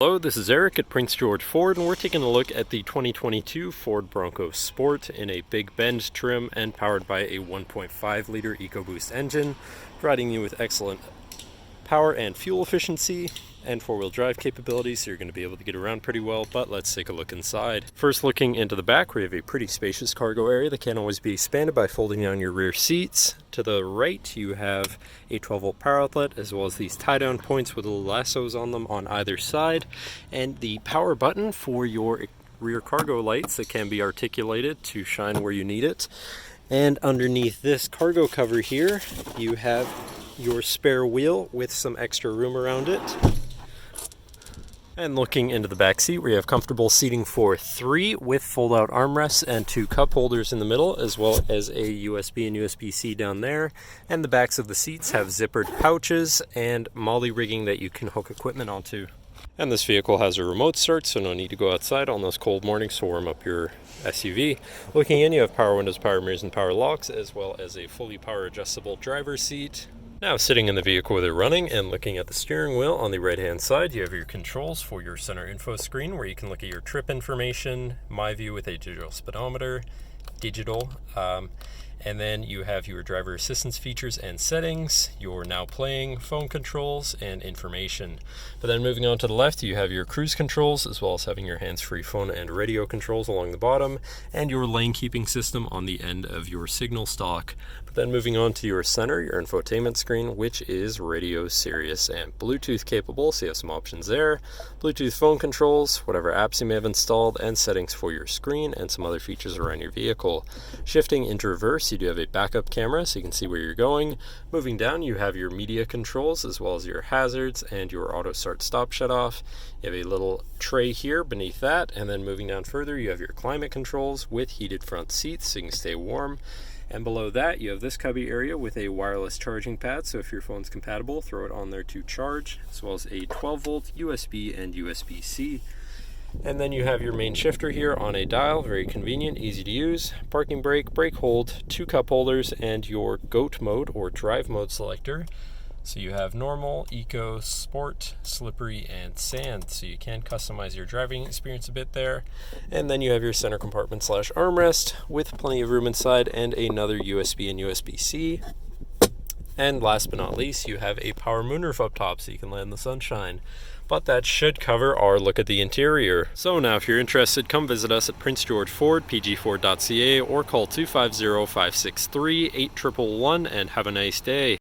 Hello, this is Eric at Prince George Ford, and we're taking a look at the 2022 Ford Bronco Sport in a Big Bend trim and powered by a 1.5 liter EcoBoost engine, providing you with excellent power and fuel efficiency and four-wheel drive capabilities, so you're going to be able to get around pretty well. But let's take a look inside. First, looking into the back, we have a pretty spacious cargo area that can always be expanded by folding down your rear seats. To the right, you have a 12-volt power outlet, as well as these tie-down points with little lassos on them on either side, and the power button for your rear cargo lights that can be articulated to shine where you need it. And underneath this cargo cover here, you have your spare wheel with some extra room around it. And looking into the back seat, we have comfortable seating for 3 with fold-out armrests and 2 cup holders in the middle, as well as a USB and USB-C down there. And the backs of the seats have zippered pouches and MOLLE rigging that you can hook equipment onto. And this vehicle has a remote start, so no need to go outside on those cold mornings to warm up your SUV. Looking in, you have power windows, power mirrors, and power locks, as well as a fully power adjustable driver's seat. Now, sitting in the vehicle with it running and looking at the steering wheel on the right hand side, you have your controls for your center info screen, where you can look at your trip information, my view with a digital speedometer, and then you have your driver assistance features and settings, your now playing, phone controls, and information. But then moving on to the left, you have your cruise controls, as well as having your hands-free phone and radio controls along the bottom, and your lane keeping system on the end of your signal stalk. But then moving on to your center, your infotainment screen, which is radio, Sirius, and Bluetooth capable, so you have some options there. Bluetooth phone controls, whatever apps you may have installed, and settings for your screen, and some other features around your vehicle. Shifting into reverse, you do have a backup camera so you can see where you're going. Moving down, you have your media controls, as well as your hazards and your auto start stop shut off. You have a little tray here beneath that, and then moving down further, you have your climate controls with heated front seats so you can stay warm. And below that, you have this cubby area with a wireless charging pad, so if your phone's compatible, throw it on there to charge, as well as a 12-volt USB and USB-C. And then you have your main shifter here on a dial, very convenient, easy to use. Parking brake, brake hold, 2 cup holders, and your GOAT mode or drive mode selector. So you have normal, eco, sport, slippery, and sand. So you can customize your driving experience a bit there. And then you have your center compartment / armrest with plenty of room inside and another USB and USB-C. And last but not least, you have a power moonroof up top so you can land in the sunshine. But that should cover our look at the interior. So now if you're interested, come visit us at Prince George Ford, pgford.ca, or call 250-563-8111 and have a nice day.